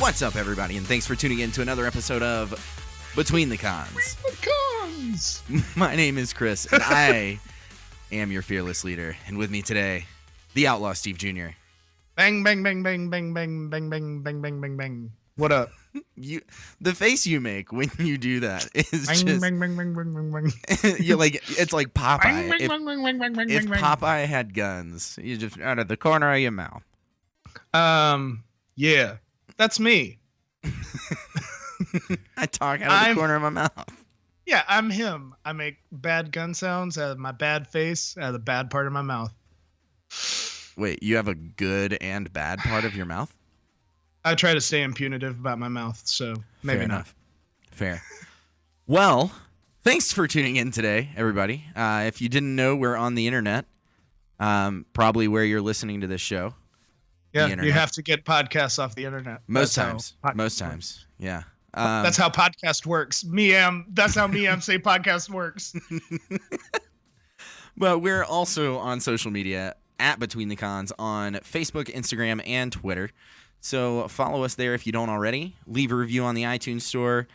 What's up, everybody, and thanks for tuning in to another episode of Between the Cons. My name is Chris, and I am your fearless leader. And with me today, the Outlaw Steve Jr. Bang, bang, bang, bang, bang, bang, bang, bang, bang, bang, bang, bang. What up? The face you make when you do that is bang, just... bang, bang, bang, bang, bang, bang. You're like, it's like Popeye. Bang, bang, bang, bang, bang, bang, If bang. Popeye had guns, you just out of the corner of your mouth. Yeah, that's me. I talk out of the corner of my mouth. Yeah, I'm him. I make bad gun sounds out of my bad face, out of the bad part of my mouth. Wait, you have a good and bad part of your mouth? I try to stay impunitive about my mouth, so maybe not. Fair. Well, thanks for tuning in today, everybody. If you didn't know, we're on the internet. Probably where you're listening to this show. Yeah, you have to get podcasts off the internet. Most times. Yeah. That's how podcast works. That's how say podcast works. But we're also on social media at Between the Cons on Facebook, Instagram, and Twitter. So follow us there if you don't already. Leave a review on the iTunes store.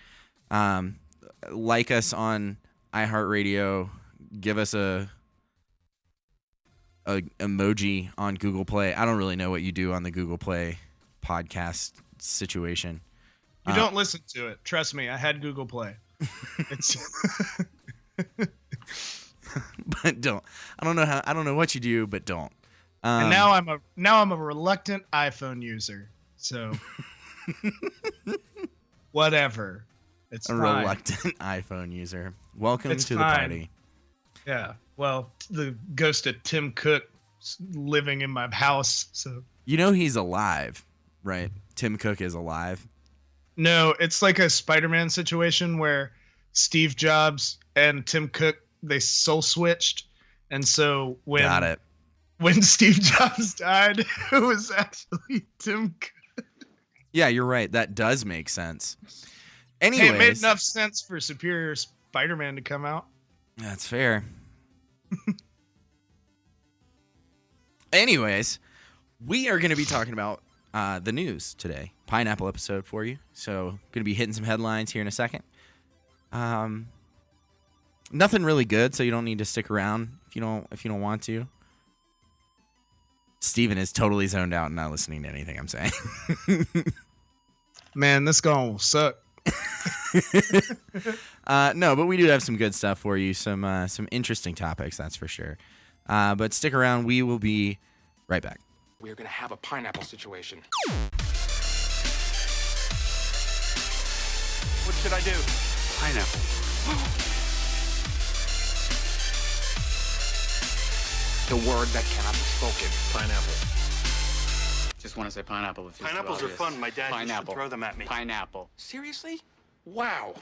Like us on iHeartRadio. Give us a emoji on Google Play. I don't really know what you do on the Google Play podcast situation. You don't listen to it. Trust me, I had Google Play. It's But don't. I don't know what you do, but don't. And now I'm a reluctant iPhone user. So whatever. It's a fine. reluctant iPhone user. Welcome It's to fine. the party. Yeah. Well, the ghost of Tim Cook living in my house. So You know he's alive, right? Tim Cook is alive. no, it's like a Spider-Man situation where Steve Jobs and Tim Cook, they soul switched, and so Got it. when Steve Jobs died, it was actually Tim Cook. Yeah, you're right. That does make sense. Hey, Anyways, it made enough sense for Superior Spider-Man to come out. That's fair. Anyways, we are going to be talking about the news today. Pineapple episode for you. So, going to be hitting some headlines here in a second. Nothing really good, so you don't need to stick around if you don't want to. Steven is totally zoned out and not listening to anything I'm saying. Man, this gonna suck. No, but we do have some good stuff for you. Some interesting topics, that's for sure. But stick around. We will be right back. We're gonna have a pineapple situation. What should I do? Pineapple. The word that cannot be spoken. Pineapple. Just want to say pineapple. If Pineapples are fun. My dad used to Pineapple. throw them at me. Pineapple. Seriously? Wow.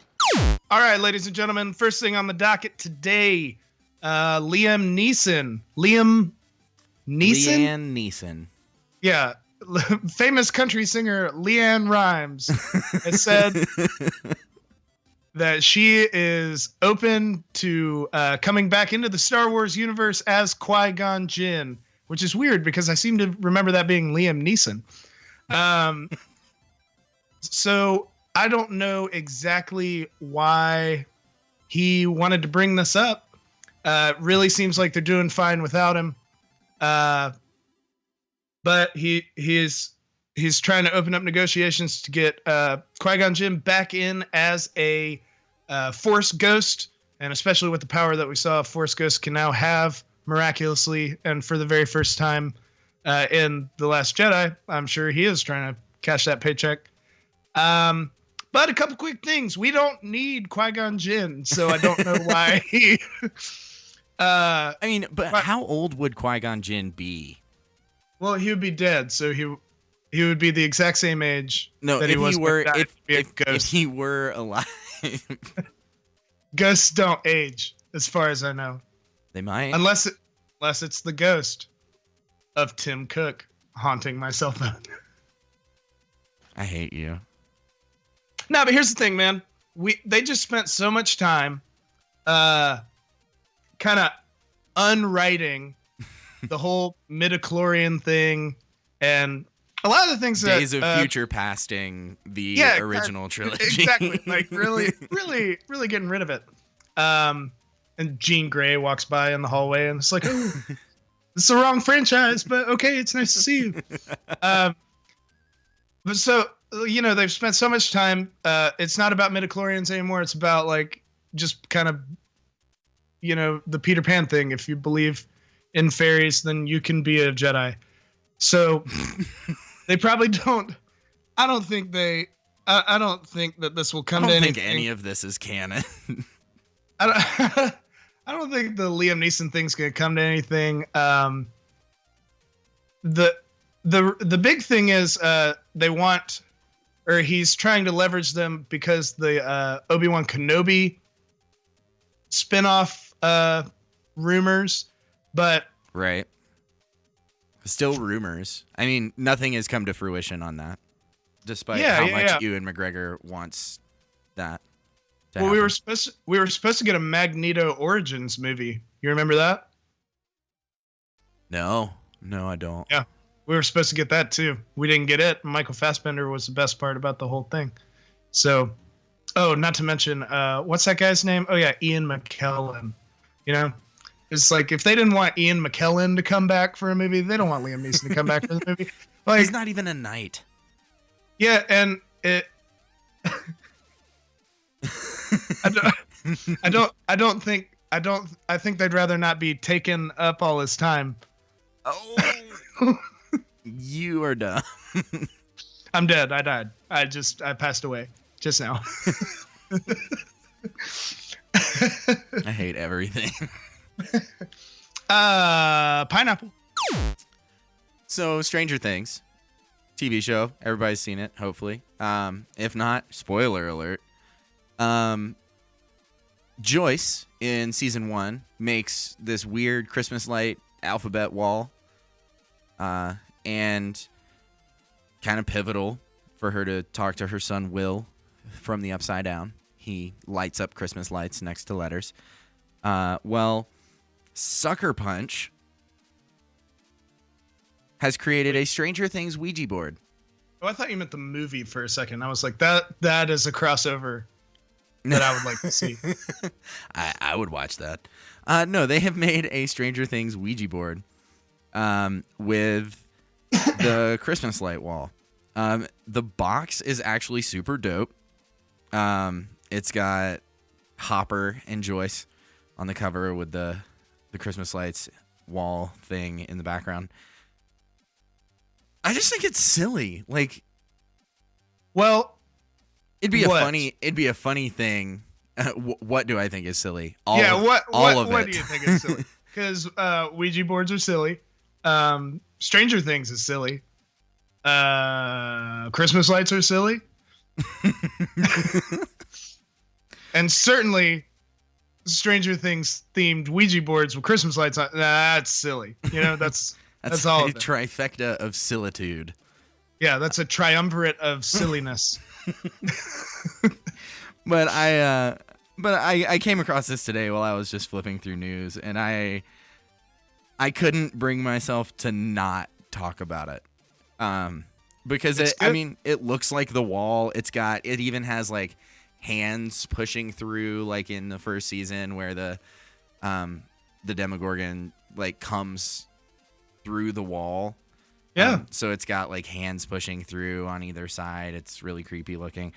All right, ladies and gentlemen, first thing on the docket today, Liam Neeson. Liam Neeson? Leanne Neeson. Yeah. Famous country singer Leanne Rhymes has said that she is open to coming back into the Star Wars universe as Qui-Gon Jinn, which is weird because I seem to remember that being Liam Neeson. So I don't know exactly why he wanted to bring this up. It really seems like they're doing fine without him. But he's trying to open up negotiations to get Qui-Gon Jinn back in as a Force Ghost, and especially with the power that we saw Force Ghost can now have miraculously and for the very first time in The Last Jedi. I'm sure he is trying to cash that paycheck. But a couple quick things. We don't need Qui-Gon Jinn, so I don't know why he... I mean, but how old would Qui-Gon Jinn be? Well, he would be dead, so he would be the exact same age that he was. If he were alive, ghosts don't age, as far as I know. They might, unless it's the ghost of Tim Cook haunting my cell phone. I hate you. No, but here's the thing, man. They just spent so much time, kind of unwriting the whole midichlorian thing and a lot of the things that Days of Future pasting the original trilogy. Exactly. Like really, really, really getting rid of it. And Jean Grey walks by in the hallway and it's like, oh, it's the wrong franchise, but okay, it's nice to see you. But so, they've spent so much time. It's not about midichlorians anymore. It's about like just kind of, the Peter Pan thing. If you believe in fairies, then you can be a Jedi. So they probably don't. I don't think that this will come to anything. I don't think any of this is canon. I don't think the Liam Neeson thing's gonna come to anything. The big thing is they want, or he's trying to leverage them because the Obi-Wan Kenobi spinoff rumors, but right. Still rumors. I mean, nothing has come to fruition on that, despite how much Ewan McGregor wants that. Well, we were supposed to get a Magneto Origins movie. You remember that? No, I don't. Yeah, we were supposed to get that too. We didn't get it. Michael Fassbender was the best part about the whole thing. So, not to mention, what's that guy's name? Oh yeah, Ian McKellen. It's like if they didn't want Ian McKellen to come back for a movie, they don't want Liam Neeson to come back for the movie. Like, he's not even a knight. Yeah, and it. I think they'd rather not be taking up all his time. Oh, you are dumb. I'm dead. I died. I passed away just now. I hate everything. Pineapple. So, Stranger Things, TV show. Everybody's seen it, hopefully. If not, spoiler alert. Joyce in season 1 makes this weird Christmas light alphabet wall, and kind of pivotal for her to talk to her son Will from the Upside Down. He lights up Christmas lights next to letters. Well, Sucker Punch has created a Stranger Things Ouija board. Oh, I thought you meant the movie for a second. I was like, that is a crossover that I would like to see. I would watch that. No, they have made a Stranger Things Ouija board with the Christmas light wall. The box is actually super dope. It's got Hopper and Joyce on the cover with the Christmas lights wall thing in the background. I just think it's silly. Like, well, it'd be a funny thing. What do I think is silly? What do you think is silly? Because Ouija boards are silly. Stranger Things is silly. Christmas lights are silly. And certainly Stranger Things themed Ouija boards with Christmas lights on. That's silly. That's all. A trifecta of silitude. Yeah, that's a triumvirate of silliness. But I came across this today while I was just flipping through news, and I couldn't bring myself to not talk about it. Because it looks like the wall. It even has like hands pushing through, like in the first season where the Demogorgon like comes through the wall. Yeah. So it's got like hands pushing through on either side. It's really creepy looking.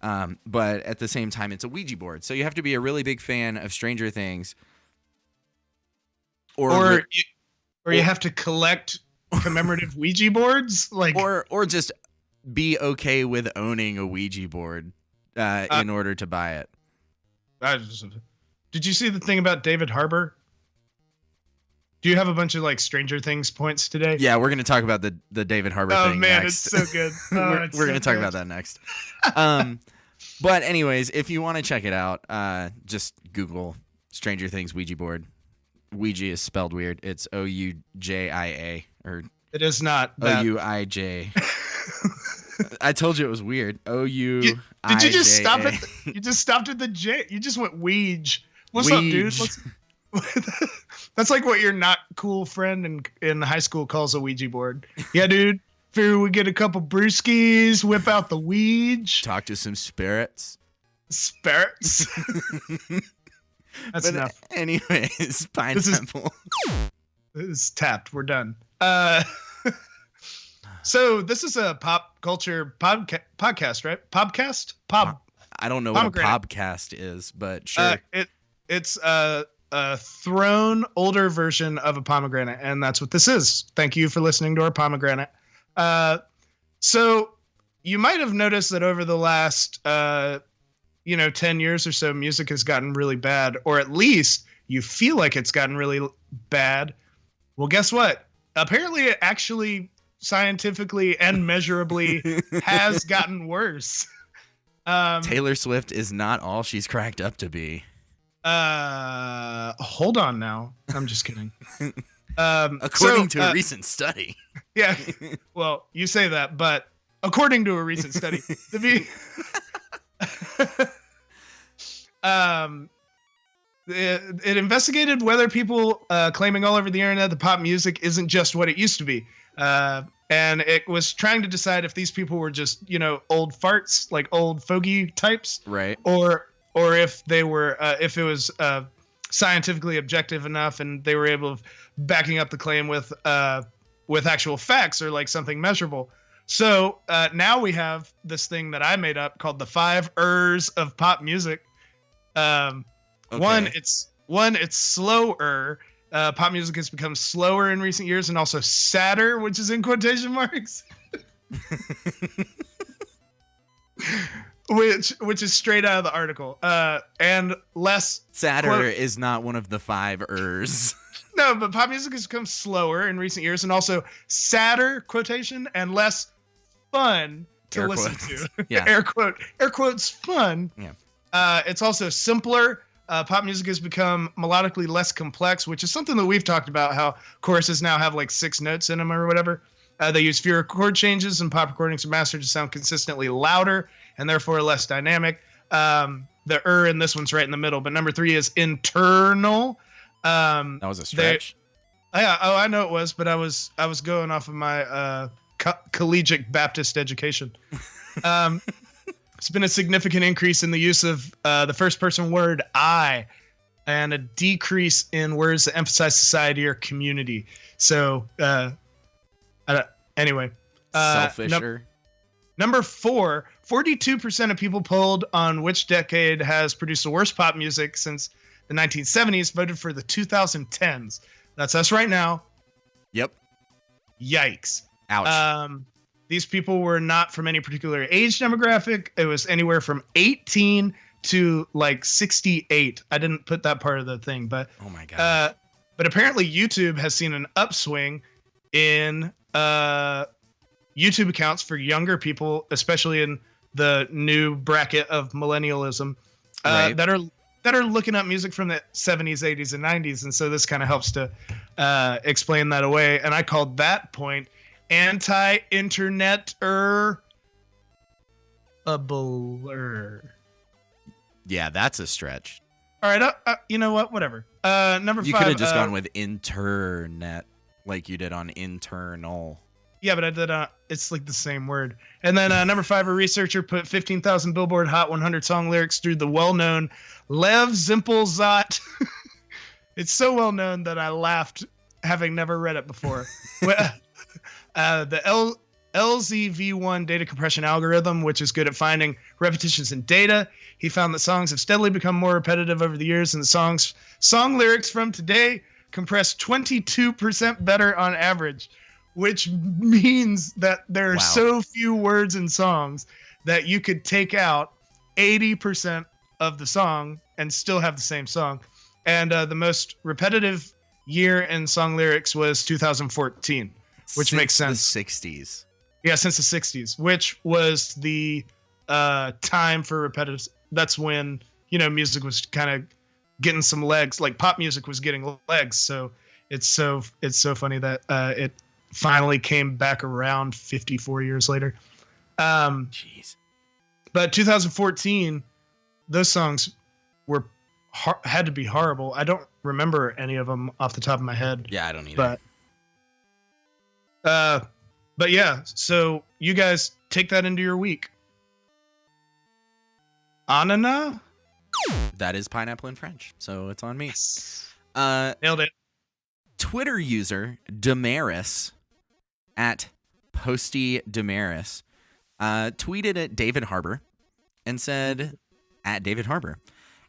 But at the same time, it's a Ouija board. So you have to be a really big fan of Stranger Things. Or you have to collect commemorative Ouija boards, or just be okay with owning a Ouija board in order to buy it. Did you see the thing about David Harbour? Do you have a bunch of like Stranger Things points today? Yeah, we're going to talk about the David Harbour thing. Oh man, next. it's so good. We're going to talk about that next. But anyways, if you want to check it out, just Google Stranger Things Ouija board. Ouija is spelled weird. It's Oujia, or it is not Ouij. I told you it was weird. Ouij. Did you just stop at? You just stopped at the J. You just went Ouija. What's up, dude? That's like what your not cool friend in high school calls a Ouija board. Yeah, dude. Figure we get a couple brewskis, whip out the Ouija. Talk to some spirits. Spirits. That's enough. Anyways, pineapple. This is tapped. We're done. So this is a pop culture podcast, right? Podcast? I don't know what a podcast is, but sure. It's a thrown older version of a pomegranate, and that's what this is. Thank you for listening to our pomegranate. So you might have noticed that over the last 10 years or so, music has gotten really bad, or at least you feel like it's gotten really bad. Well, guess what? Apparently it actually scientifically and measurably has gotten worse. Taylor Swift is not all she's cracked up to be. Hold on now. I'm just kidding. According to a recent study. Yeah. Well, you say that, but according to a recent study, it investigated whether people claiming all over the internet that pop music isn't just what it used to be. And it was trying to decide if these people were just, old farts, like old fogey types. Right. Or if they were, if it was scientifically objective enough and they were able to backing up the claim with actual facts or like something measurable. So now we have this thing that I made up called the 5 Rs of pop music. Okay. One, it's slower. Pop music has become slower in recent years and also sadder, which is in quotation marks. which is straight out of the article. And less sadder is not one of the 5 Rs. No, but pop music has become slower in recent years and also sadder, quotation, and less fun to listen to. Yeah. Air quotes fun. Yeah. It's also simpler. Pop music has become melodically less complex, which is something that we've talked about, how choruses now have like 6 notes in them or whatever. They use fewer chord changes, and pop recordings are mastered to sound consistently louder and therefore less dynamic. The in this one's right in the middle, but number 3 is internal. That was a stretch. I know it was, but I was going off of my collegiate Baptist education. It's been a significant increase in the use of the first-person word "I," and a decrease in words that emphasize society or community. So, anyway. Selfisher. Number 4, 42% of people polled on which decade has produced the worst pop music since the 1970s voted for the 2010s. That's us right now. Yep. Yikes. Ouch. These people were not from any particular age demographic. It was anywhere from 18 to like 68. I didn't put that part of the thing, but oh my god. But apparently YouTube has seen an upswing in YouTube accounts for younger people, especially in the new bracket of millennialism, right. that are looking up music from the 70s, 80s, and 90s. And so this kind of helps to explain that away. And I called that point anti-internet a blur. Yeah, that's a stretch. All right, you know what? Whatever. Number 5. You could have just gone with internet, like you did on internal. Yeah, but I did. It's like the same word. And then number 5, a researcher put 15,000 Billboard Hot 100 song lyrics through the well-known Lev Zimpelzot. It's so well known that I laughed, having never read it before. The LZV1 data compression algorithm, which is good at finding repetitions in data. He found that songs have steadily become more repetitive over the years, and the song lyrics from today compress 22% better on average, which means that there are so few words in songs that you could take out 80% of the song and still have the same song. And the most repetitive year in song lyrics was 2014. Which makes sense. The 60s. Yeah, since the 60s, which was the time for repetitive. That's when, music was kind of getting some legs, like pop music was getting legs. So it's so funny that it finally came back around 54 years later. Jeez. But 2014, those songs had to be horrible. I don't remember any of them off the top of my head. Yeah, I don't either. But But yeah, so you guys take that into your week. Anana? That is pineapple in French, so it's on me. Yes. Nailed it. Twitter user Damaris at Posty Damaris tweeted at David Harbour and said, at David Harbour,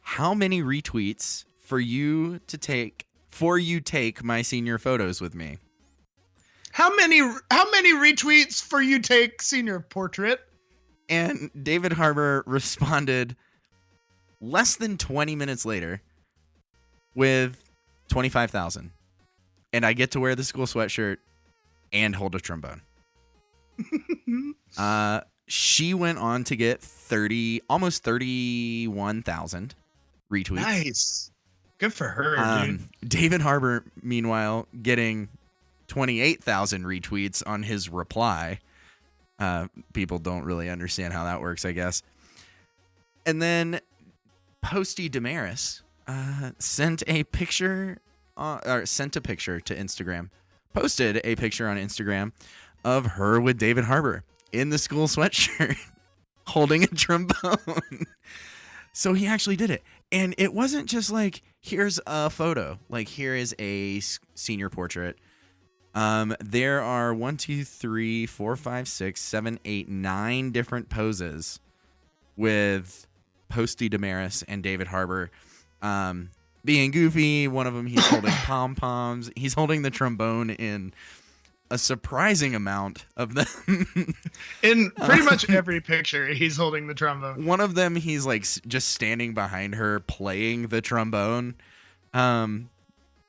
how many retweets for you take my senior photos with me? How many retweets for you take senior portrait? And David Harbour responded less than 20 minutes later with 25,000. And I get to wear the school sweatshirt and hold a trombone. She went on to get almost 31,000 retweets. Nice. Good for her, dude. David Harbour, meanwhile, getting 28,000 retweets on his reply. People don't really understand how that works, I guess. And then Posty Damaris sent a picture to Instagram, posted a picture on Instagram of her with David Harbour in the school sweatshirt holding a trombone. So he actually did it. And it wasn't just like, here's a photo, like here is a senior portrait. There are 9 different poses with Posty Damaris and David Harbour being goofy. One of them, he's holding pom-poms. He's holding the trombone in a surprising amount of them. In pretty much every picture, he's holding the trombone. One of them, he's like just standing behind her playing the trombone. One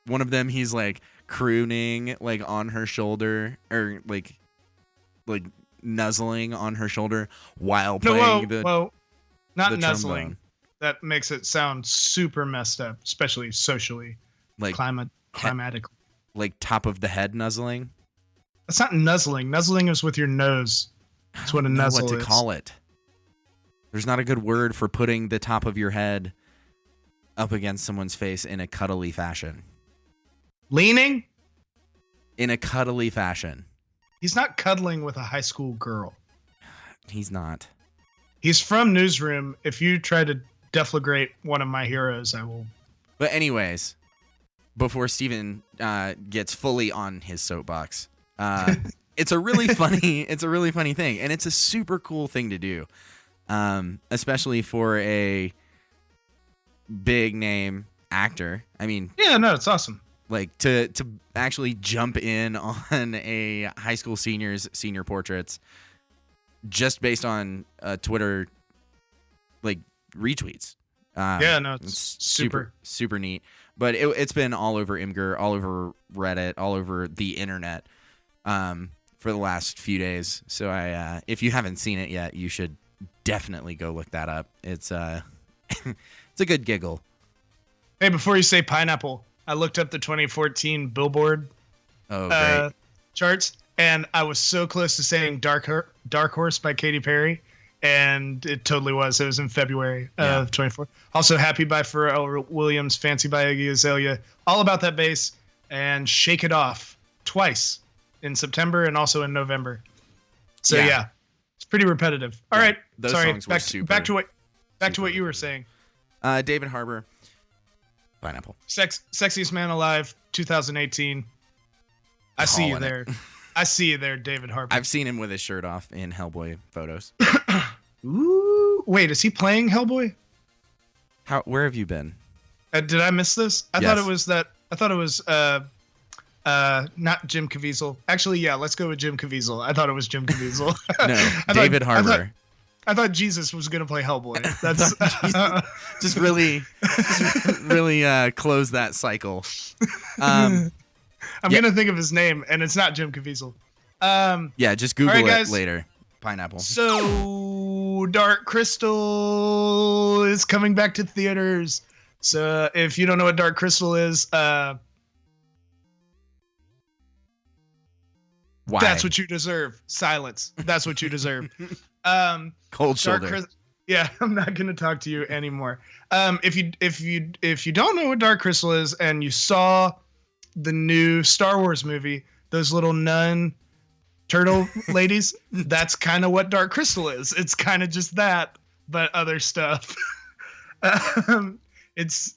of them, he's like crooning like on her shoulder, or like nuzzling on her shoulder while playing not the nuzzling. Trombone. That makes it sound super messed up, especially socially, like climatically. Like top of the head nuzzling. That's not nuzzling. Nuzzling is with your nose. That's what a nuzzle is. What to call it? There's not a good word for putting the top of your head up against someone's face in a cuddly fashion. Leaning? In a cuddly fashion. He's not cuddling with a high school girl. He's not. He's from Newsroom. If you try to deflagrate one of my heroes, I will. But anyways, before Steven gets fully on his soapbox, it's a really funny thing, and it's a super cool thing to do, especially for a big name actor. I mean, yeah, no, it's awesome. Like to actually jump in on a high school senior portraits just based on Twitter like retweets. Yeah, no, it's super neat. But it's been all over Imgur, all over Reddit, all over the internet for the last few days. So if you haven't seen it yet, you should definitely go look that up. It's it's a good giggle. Hey, before you say pineapple, I looked up the 2014 Billboard charts, and I was so close to saying Dark Horse by Katy Perry, and it totally was. It was in February of 24. Also, Happy by Pharrell Williams, Fancy by Iggy Azalea, All About That Bass, and Shake It Off twice in September and also in November. So yeah it's pretty repetitive. All right, those sorry. songs were super, back to what you were saying. David Harbour, pineapple. Sexiest Man Alive, 2018. I see you there. I see you there, David Harbour. I've seen him with his shirt off in Hellboy photos. Ooh, wait, is he playing Hellboy? Where have you been? Did I miss this? I thought it was not Jim Caviezel. Actually, yeah, let's go with Jim Caviezel. I thought it was Jim Caviezel. No, David Harbour. I thought Jesus was gonna play Hellboy. That's just really close that cycle. I'm gonna think of his name, and it's not Jim Caviezel. Yeah, just Google it later. Pineapple. So Dark Crystal is coming back to theaters. So if you don't know what Dark Crystal is, why? That's what you deserve. Silence. That's what you deserve. Cold shoulder. Yeah, I'm not gonna talk to you anymore. If you don't know what Dark Crystal is, and you saw the new Star Wars movie, those little nun turtle ladies. That's kind of what Dark Crystal is. It's kind of just that, but other stuff. It's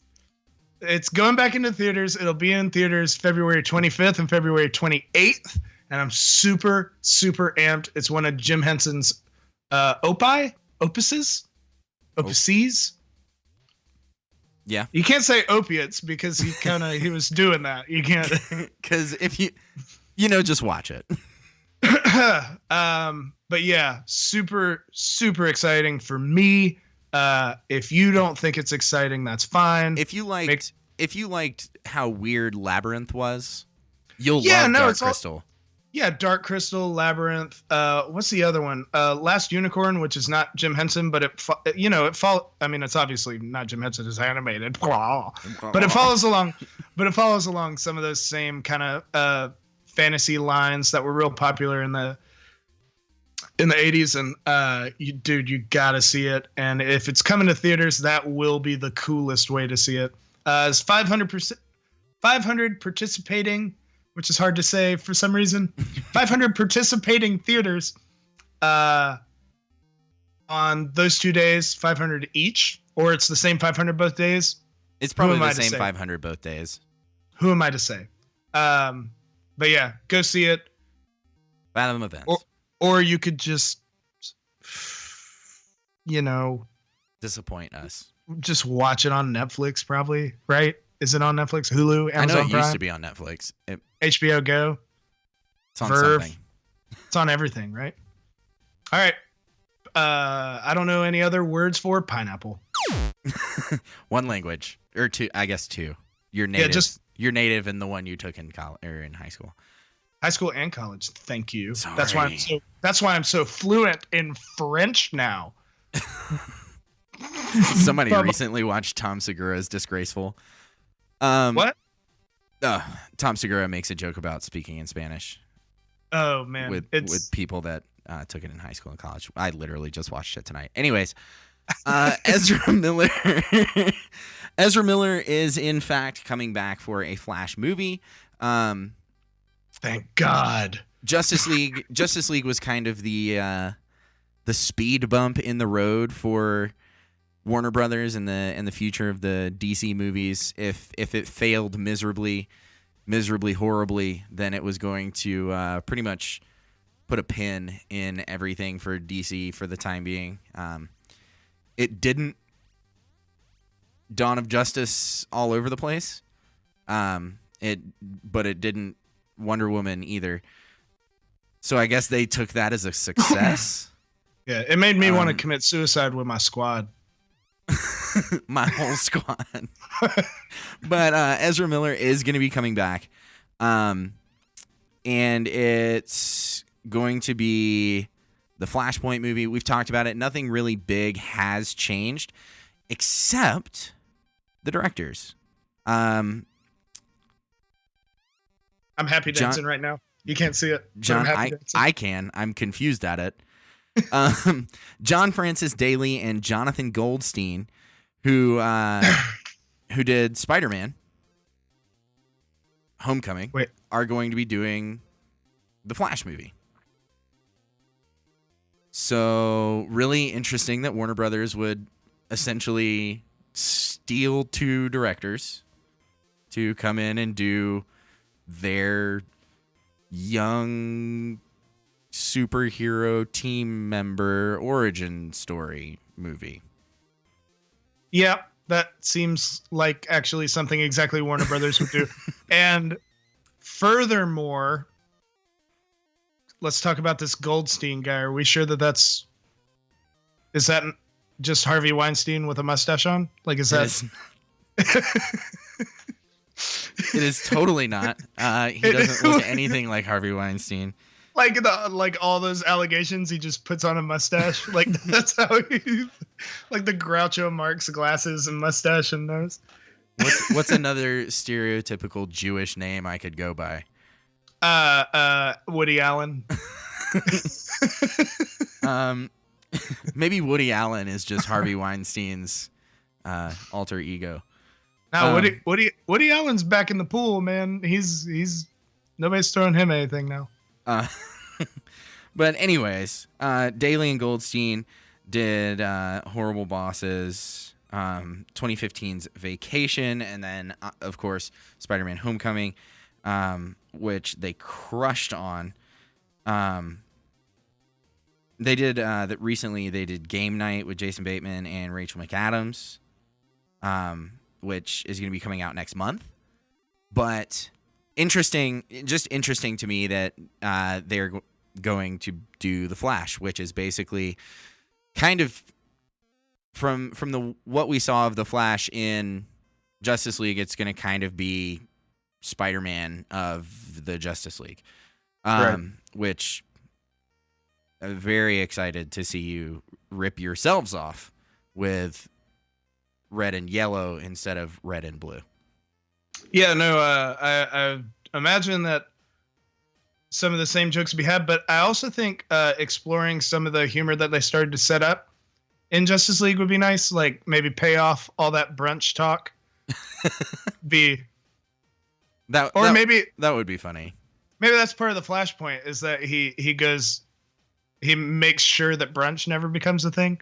going back into theaters. It'll be in theaters February 25th and February 28th, and I'm super, super amped. It's one of Jim Henson's opuses. Yeah. You can't say opiates because he was doing that. You can't. Because if you just watch it. But yeah, super, super exciting for me. If you don't think it's exciting, that's fine. If you liked how weird Labyrinth was, you'll love Dark Crystal. Dark Crystal, Labyrinth. What's the other one? Last Unicorn, which is not Jim Henson, but it's obviously not Jim Henson. It's animated, but it follows along. Some of those same kind of fantasy lines that were real popular in the 80s. And you gotta see it. And if it's coming to theaters, that will be the coolest way to see it. It's 500 participating, which is hard to say for some reason. 500 participating theaters on those 2 days, 500 each, or it's the same 500 both days. It's probably the same 500 both days. Who am I to say? But yeah, go see it. Fathom Events. Or you could just, disappoint us. Just watch it on Netflix, probably, right? Is it on Netflix, Hulu, Amazon I know it Prime? used to be on Netflix. HBO Go. It's on Verve. something. It's on everything, right? All right. I don't know any other words for pineapple. One language or two, I guess two. You're native. Yeah, you're native in the one you took in college or in high school. High school and college. Thank you. Sorry. That's why I'm so fluent in French now. Somebody recently watched Tom Segura's Disgraceful. What? Tom Segura makes a joke about speaking in Spanish. Oh man, with people that took it in high school and college. I literally just watched it tonight. Anyways, Ezra Miller. Ezra Miller is in fact coming back for a Flash movie. Thank God. Justice League was kind of the speed bump in the road for Warner Brothers and the future of the DC movies. If it failed miserably, horribly, then it was going to pretty much put a pin in everything for DC for the time being. It didn't. Dawn of Justice all over the place. But it didn't Wonder Woman either. So I guess they took that as a success. Yeah, it made me want to commit suicide with my squad. My whole squad. But Ezra Miller is going to be coming back. And it's going to be the Flashpoint movie. We've talked about it. Nothing really big has changed except the directors. I'm happy dancing right now. You can't see it. John, I can. I'm confused at it. John Francis Daly and Jonathan Goldstein, who did Spider-Man Homecoming, are going to be doing the Flash movie. So really interesting that Warner Brothers would essentially steal two directors to come in and do their young superhero team member origin story movie. Yeah, that seems like actually something exactly Warner Brothers would do. And furthermore, let's talk about this Goldstein guy. Are we sure that is that just Harvey Weinstein with a mustache on? Like, is that? It is totally not. He doesn't look anything like Harvey Weinstein. Like all those allegations, he just puts on a mustache. Like that's how he, like the Groucho Marx glasses and mustache and nose. What's another stereotypical Jewish name I could go by? Woody Allen. Maybe Woody Allen is just Harvey Weinstein's alter ego. Now Woody Allen's back in the pool, man. He's nobody's throwing him anything now. But anyways, Daly and Goldstein did Horrible Bosses, 2015's Vacation, and then, of course, Spider-Man Homecoming, which they crushed on. They did that recently. They did Game Night with Jason Bateman and Rachel McAdams, which is going to be coming out next month. But interesting to me that they're going to do The Flash, which is basically kind of from what we saw of The Flash in Justice League. It's going to kind of be Spider-Man of the Justice League, which I'm very excited to see you rip yourselves off with red and yellow instead of red and blue. Yeah, no, I imagine that some of the same jokes we had, but I also think exploring some of the humor that they started to set up in Justice League would be nice. Like maybe pay off all that brunch talk. Maybe that would be funny. Maybe that's part of the Flashpoint is that he makes sure that brunch never becomes a thing.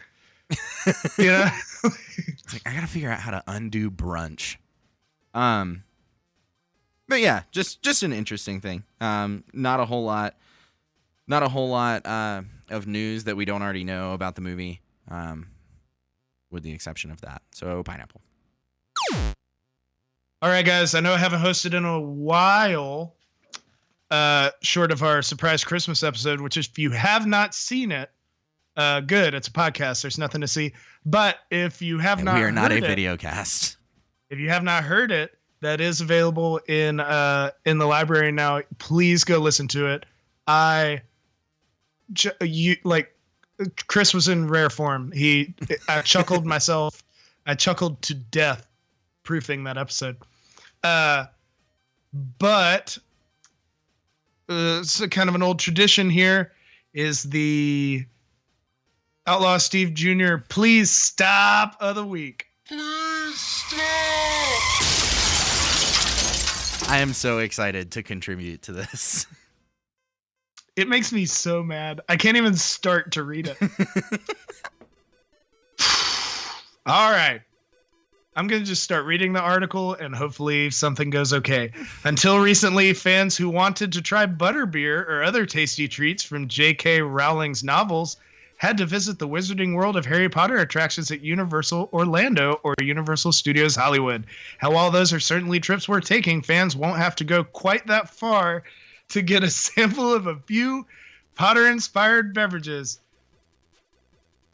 Yeah. It's like, I gotta figure out how to undo brunch. But yeah, just an interesting thing. Not a whole lot of news that we don't already know about the movie, with the exception of that. So Pineapple. All right, guys. I know I haven't hosted in a while, short of our surprise Christmas episode, which if you have not seen it, good. It's a podcast. There's nothing to see. But if you have not, we are not a video cast. If you have not heard it, that is available in the library now. Please go listen to it. Chris was in rare form. I chuckled myself. I chuckled to death proofing that episode. But it's kind of an old tradition here is the Outlaw Steve Jr. Please Stop of the Week. Please stop. I am so excited to contribute to this. It makes me so mad. I can't even start to read it. All right. I'm going to just start reading the article and hopefully something goes okay. Until recently, fans who wanted to try butterbeer or other tasty treats from J.K. Rowling's novels had to visit the Wizarding World of Harry Potter attractions at Universal Orlando or Universal Studios Hollywood. While those are certainly trips worth taking, fans won't have to go quite that far to get a sample of a few Potter-inspired beverages.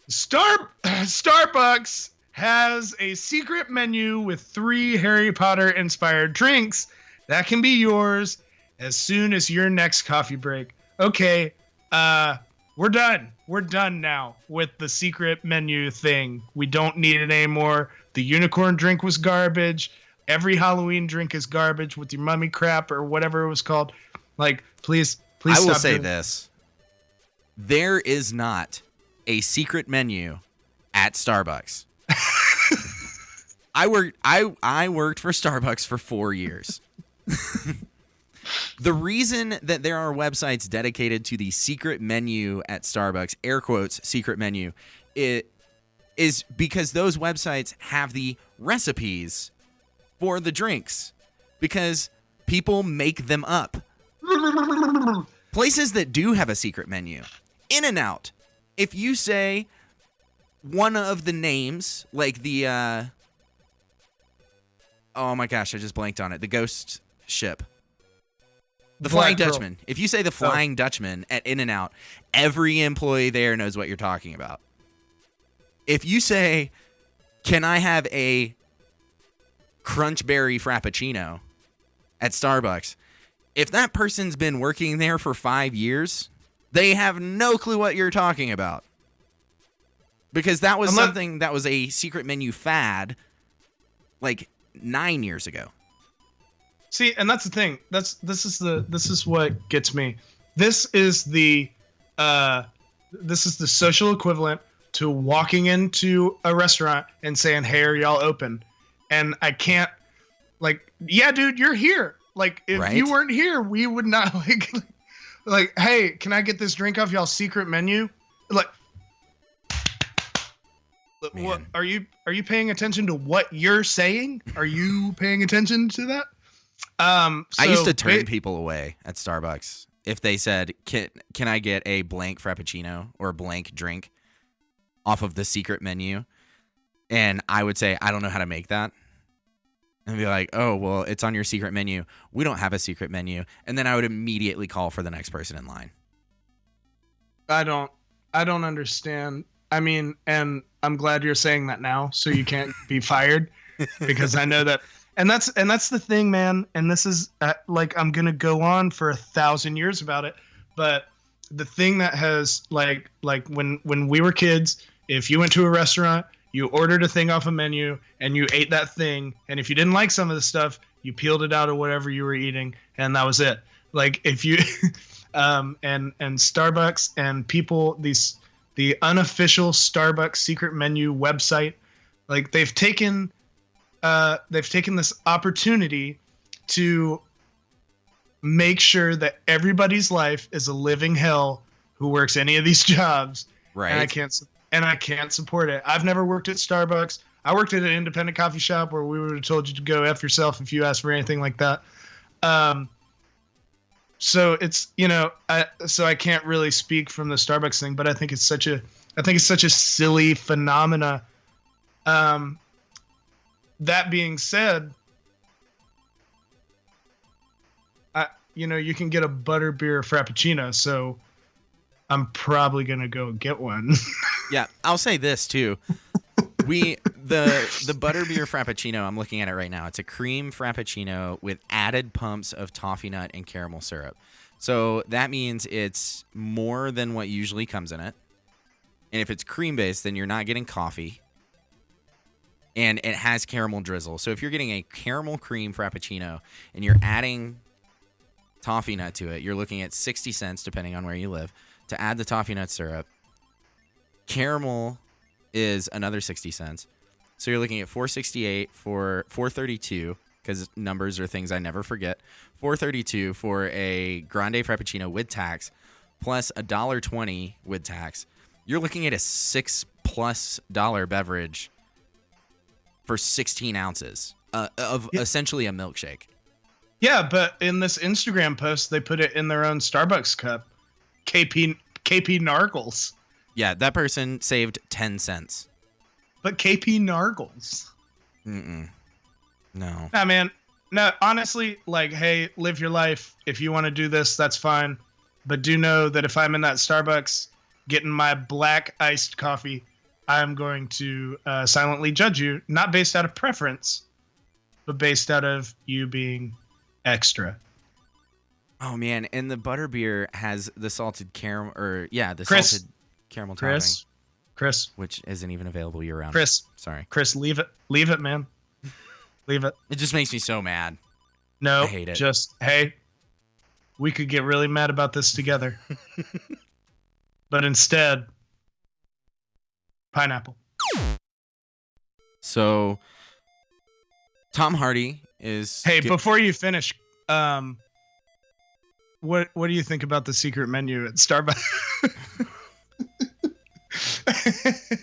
Starbucks has a secret menu with 3 Harry Potter-inspired drinks that can be yours as soon as your next coffee break. Okay, we're done. We're done now with the secret menu thing. We don't need it anymore. The unicorn drink was garbage. Every Halloween drink is garbage with your mummy crap or whatever it was called. Like, please I stop will say this. There is not a secret menu at Starbucks. I worked for Starbucks for 4 years. The reason that there are websites dedicated to the secret menu at Starbucks, air quotes, secret menu, it is because those websites have the recipes for the drinks because people make them up. Places that do have a secret menu, In-N-Out. If you say one of the names, like the, oh my gosh, I just blanked on it. The ghost ship. The Flying Dutchman. If you say the Flying Dutchman at In-N-Out, every employee there knows what you're talking about. If you say, can I have a Crunchberry Frappuccino at Starbucks, if that person's been working there for 5 years, they have no clue what you're talking about. Because that was something that was a secret menu fad like 9 years ago. See, and that's the thing. This is what gets me. This is the social equivalent to walking into a restaurant and saying, "Hey, are y'all open?" And I can't, like, yeah, dude, you're here. Like, if you weren't here, we would not Like, hey, can I get this drink off y'all's secret menu? Like, what Man. are you paying attention to what you're saying? Are you paying attention to that? I used to turn people away at Starbucks if they said, "Can I get a blank frappuccino or blank drink off of the secret menu?" And I would say, "I don't know how to make that." And be like, "Oh, well, it's on your secret menu. We don't have a secret menu." And then I would immediately call for the next person in line. I don't understand. I mean, and I'm glad you're saying that now, so you can't be fired, because I know that. And that's the thing, man. And this is like, I'm gonna go on for 1,000 years about it. But the thing that has like when we were kids, if you went to a restaurant, you ordered a thing off a menu and you ate that thing, and if you didn't like some of the stuff, you peeled it out of whatever you were eating, and that was it. Like, if you and Starbucks and people, the unofficial Starbucks secret menu website, like, they've taken this opportunity to make sure that everybody's life is a living hell who works any of these jobs. Right. And I can't support it. I've never worked at Starbucks. I worked at an independent coffee shop where we would have told you to go F yourself if you asked for anything like that. So it's, so I can't really speak from the Starbucks thing, but I think it's such a silly phenomena. That being said, you can get a butterbeer frappuccino, so I'm probably gonna go get one. Yeah, I'll say this too. The butterbeer frappuccino, I'm looking at it right now. It's a cream frappuccino with added pumps of toffee nut and caramel syrup. So that means it's more than what usually comes in it. And if it's cream based, then you're not getting coffee. And it has caramel drizzle. So if you're getting a caramel cream frappuccino and you're adding toffee nut to it, you're looking at 60 cents, depending on where you live, to add the toffee nut syrup. Caramel is another 60 cents. So you're looking at $4.68 for $4.32, because numbers are things I never forget. $4.32 for a grande frappuccino with tax, plus $1.20 with tax. You're looking at a $6+ beverage for 16 ounces of essentially a milkshake. Yeah, but in this Instagram post, they put it in their own Starbucks cup. KP Nargles. Yeah, that person saved 10 cents. But KP Nargles. No. Nah, man. No, honestly, like, hey, live your life. If you want to do this, that's fine. But do know that if I'm in that Starbucks getting my black iced coffee, I'm going to silently judge you, not based out of preference, but based out of you being extra. Oh, man. And the butterbeer has the salted caramel, salted caramel Chris, topping. Chris. Which isn't even available year round. Chris. Sorry. Chris, leave it. Leave it, man. Leave it. It just makes me so mad. No, I hate it. Just, hey, we could get really mad about this together. But instead, pineapple. So, Tom Hardy is... Hey, before you finish, what do you think about the secret menu at Starbucks?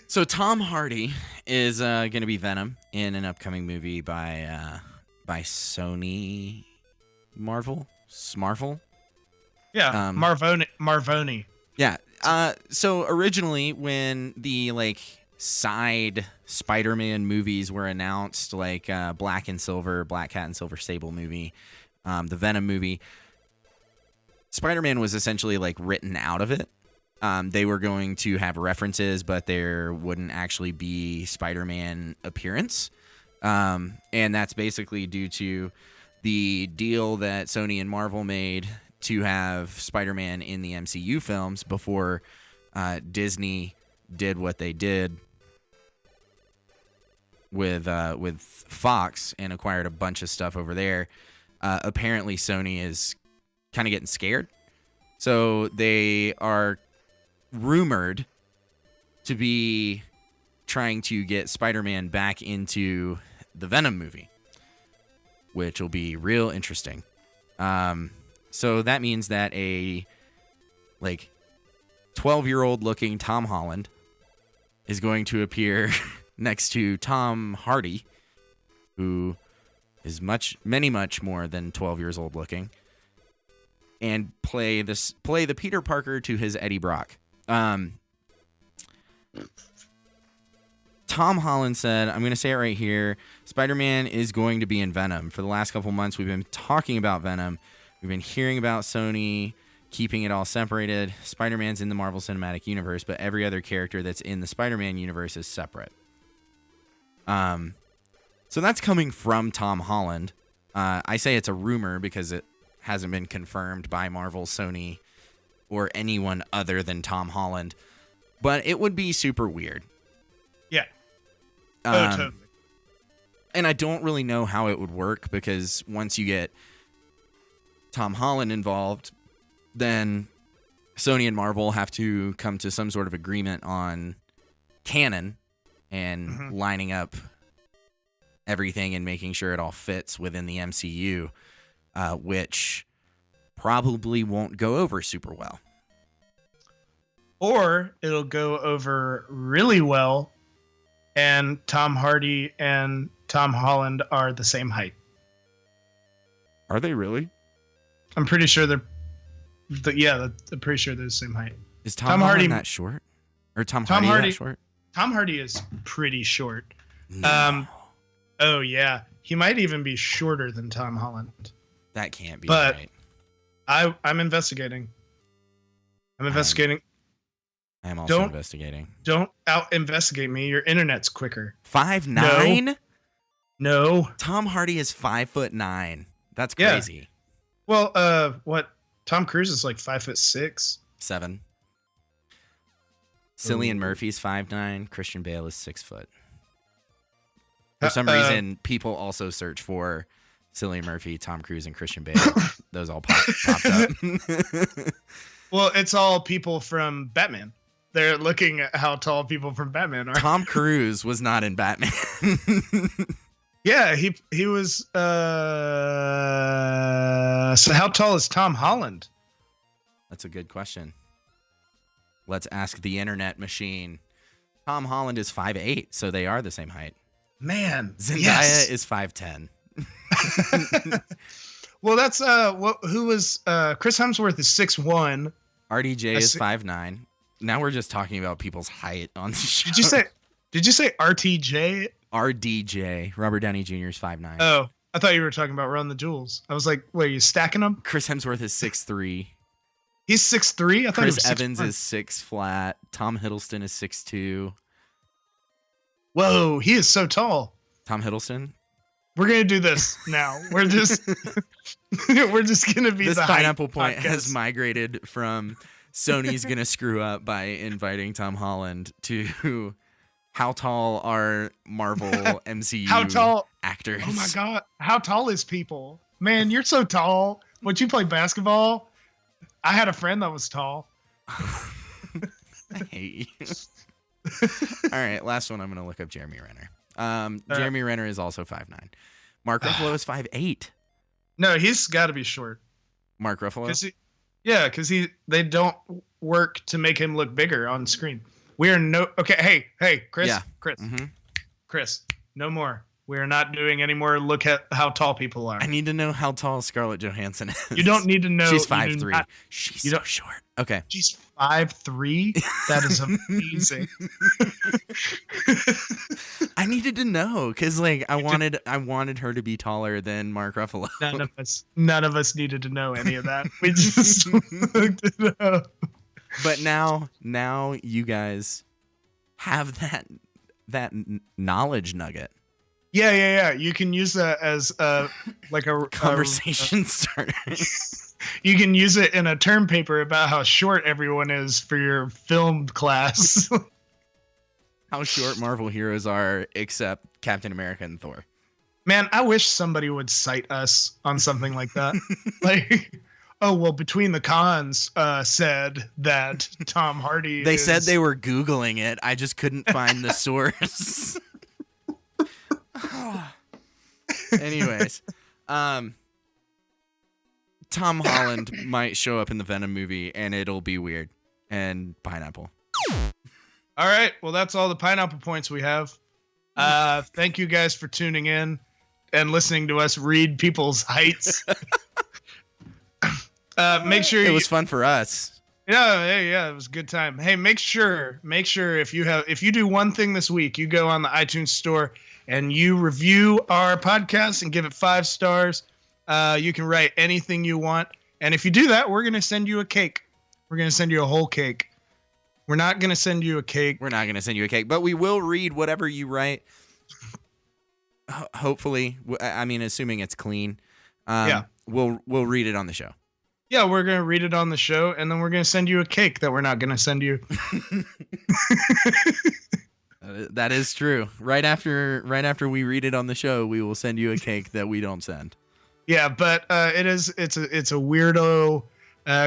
So Tom Hardy is going to be Venom in an upcoming movie by Sony Marvel. Smarvel? Yeah, Marvoni. Yeah. So originally, when the side Spider-Man movies were announced, like Black and Silver, Black Cat and Silver Sable movie, the Venom movie, Spider-Man was essentially written out of it. They were going to have references, but there wouldn't actually be Spider-Man appearance. And that's basically due to the deal that Sony and Marvel made to have Spider-Man in the MCU films before Disney did what they did with Fox and acquired a bunch of stuff over there. Apparently, Sony is kind of getting scared. So they are rumored to be trying to get Spider-Man back into the Venom movie, which will be real interesting. So that means that a like 12-year-old looking Tom Holland is going to appear next to Tom Hardy, who is much more than 12 years old looking, and play the Peter Parker to his Eddie Brock. Tom Holland said, I'm going to say it right here, Spider-Man is going to be in Venom. For the last couple months, we've been talking about Venom. We've been hearing about Sony keeping it all separated. Spider-Man's in the Marvel Cinematic Universe, but every other character that's in the Spider-Man universe is separate. So that's coming from Tom Holland. I say it's a rumor because it hasn't been confirmed by Marvel, Sony, or anyone other than Tom Holland. But it would be super weird. Yeah. Totally. And I don't really know how it would work because once you get Tom Holland involved, then Sony and Marvel have to come to some sort of agreement on canon and lining up everything and making sure it all fits within the MCU, which probably won't go over super well. Or it'll go over really well, and Tom Hardy and Tom Holland are the same height. Are they really? I'm pretty sure I'm pretty sure they're the same height. Is Tom Hardy that short? Or Tom Hardy that short? Tom Hardy is pretty short. No. Oh yeah, he might even be shorter than Tom Holland. That can't be right. But I'm investigating. I'm investigating. I am also investigating. Don't out-investigate me. Your internet's quicker. 5'9"? No. Tom Hardy is 5'9". That's crazy. Yeah. Well, what? Tom Cruise is like 5'6". 7. Cillian Murphy's 5'9". Christian Bale is 6 foot. For some reason, people also search for Cillian Murphy, Tom Cruise, and Christian Bale. Those all popped up. Well, it's all people from Batman. They're looking at how tall people from Batman are. Tom Cruise was not in Batman. Yeah, he was. So how tall is Tom Holland? That's a good question. Let's ask the internet machine. Tom Holland is 5'8", so they are the same height. Man, Zendaya is 5'10". Well, that's who was Chris Hemsworth is 6'1". RDJ is 5'9". Now we're just talking about people's height on the show. Did you say RTJ? RDJ, Robert Downey Jr. is 5'9". Oh, I thought you were talking about Run the Jewels. I was like, wait, are you stacking them? Chris Hemsworth is 6'3". He's 6'3"? I thought Chris he was Evans 6'1". is 6 flat. Tom Hiddleston is 6'2". Whoa, he is so tall. Tom Hiddleston? We're gonna do this now. We're just gonna be this the Pineapple Point podcast. has migrated from Sony's gonna screw up by inviting Tom Holland to how tall are Marvel MCU actors? Oh my god, how tall is people? Man, you're so tall. Would you play basketball? I had a friend that was tall. I hate you. All right, last one. I'm gonna look up Jeremy Renner. Jeremy Renner is also 5'9". Mark Ruffalo is 5'8". No, he's got to be short. Mark Ruffalo? Because they don't work to make him look bigger on screen. We are okay. Hey, Chris. Yeah. Chris. Mm-hmm. Chris. No more. We are not doing any more. Look at how tall people are. I need to know how tall Scarlett Johansson is. You don't need to know. She's 5'3". She's so short. Okay. She's 5'3". That is amazing. I needed to know because, like, I wanted her to be taller than Mark Ruffalo. None of us needed to know any of that. We just looked it up. But now you guys have that knowledge nugget. Yeah. You can use that as like a conversation starter. You can use it in a term paper about how short everyone is for your film class. How short Marvel heroes are, except Captain America and Thor. Man, I wish somebody would cite us on something like that. Like, oh, well, Between the Cons said that Tom Hardy They said they were Googling it. I just couldn't find the source. Anyways, Tom Holland might show up in the Venom movie, and it'll be weird. And pineapple. All right. Well, that's all the pineapple points we have. Thank you guys for tuning in and listening to us read people's heights. Make sure it was fun for us. Yeah, it was a good time. Hey, make sure if you do one thing this week, you go on the iTunes store and you review our podcast and give it 5 stars. You can write anything you want, and if you do that, we're gonna send you a cake. We're gonna send you a whole cake. We're not gonna send you a cake. We're not gonna send you a cake, but we will read whatever you write. Hopefully, I mean, assuming it's clean. Yeah, we'll read it on the show. Yeah, we're gonna read it on the show, and then we're gonna send you a cake that we're not gonna send you. That is true. Right after we read it on the show, we will send you a cake that we don't send. Yeah, but it's a weirdo,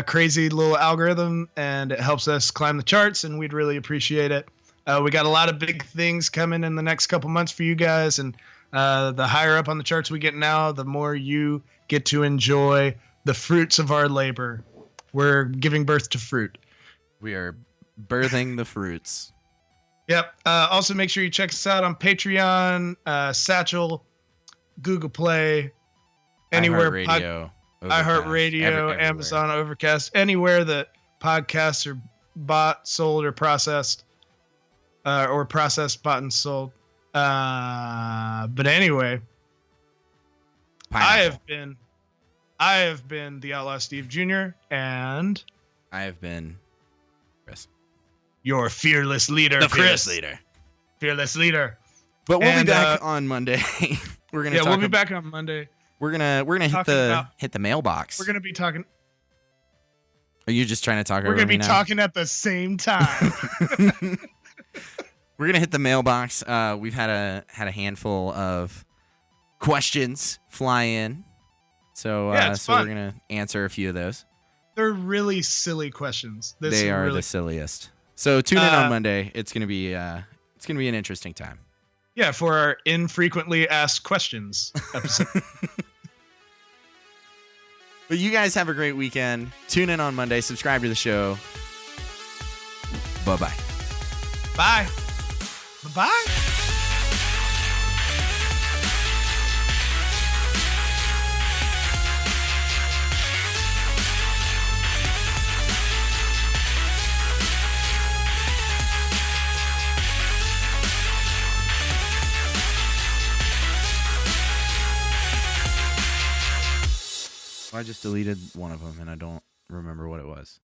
crazy little algorithm, and it helps us climb the charts, and we'd really appreciate it. We got a lot of big things coming in the next couple months for you guys, and the higher up on the charts we get now, the more you get to enjoy the fruits of our labor. We're giving birth to fruit. We are birthing the fruits. Yep. Also, make sure you check us out on Patreon, Satchel, Google Play, anywhere. iHeartRadio, Amazon, Overcast, anywhere that podcasts are bought, sold, or processed, or processed, bought, and sold. But anyway, Pineapple. I have been the Outlaw Steve Jr. and I have been Chris. Your fearless leader, The Chris. fearless leader. But we'll be back on Monday. We'll be back on Monday. We're gonna hit the mailbox. We're gonna be talking. Are you just trying to talk? We're gonna be talking at the same time. We're gonna hit the mailbox. We've had a handful of questions fly in, so we're gonna answer a few of those. They're really silly questions. They are the silliest. So tune in on Monday. It's gonna be an interesting time. Yeah, for our infrequently asked questions episode. But you guys have a great weekend. Tune in on Monday. Subscribe to the show. Bye-bye. Bye. Bye-bye. I just deleted one of them, and I don't remember what it was.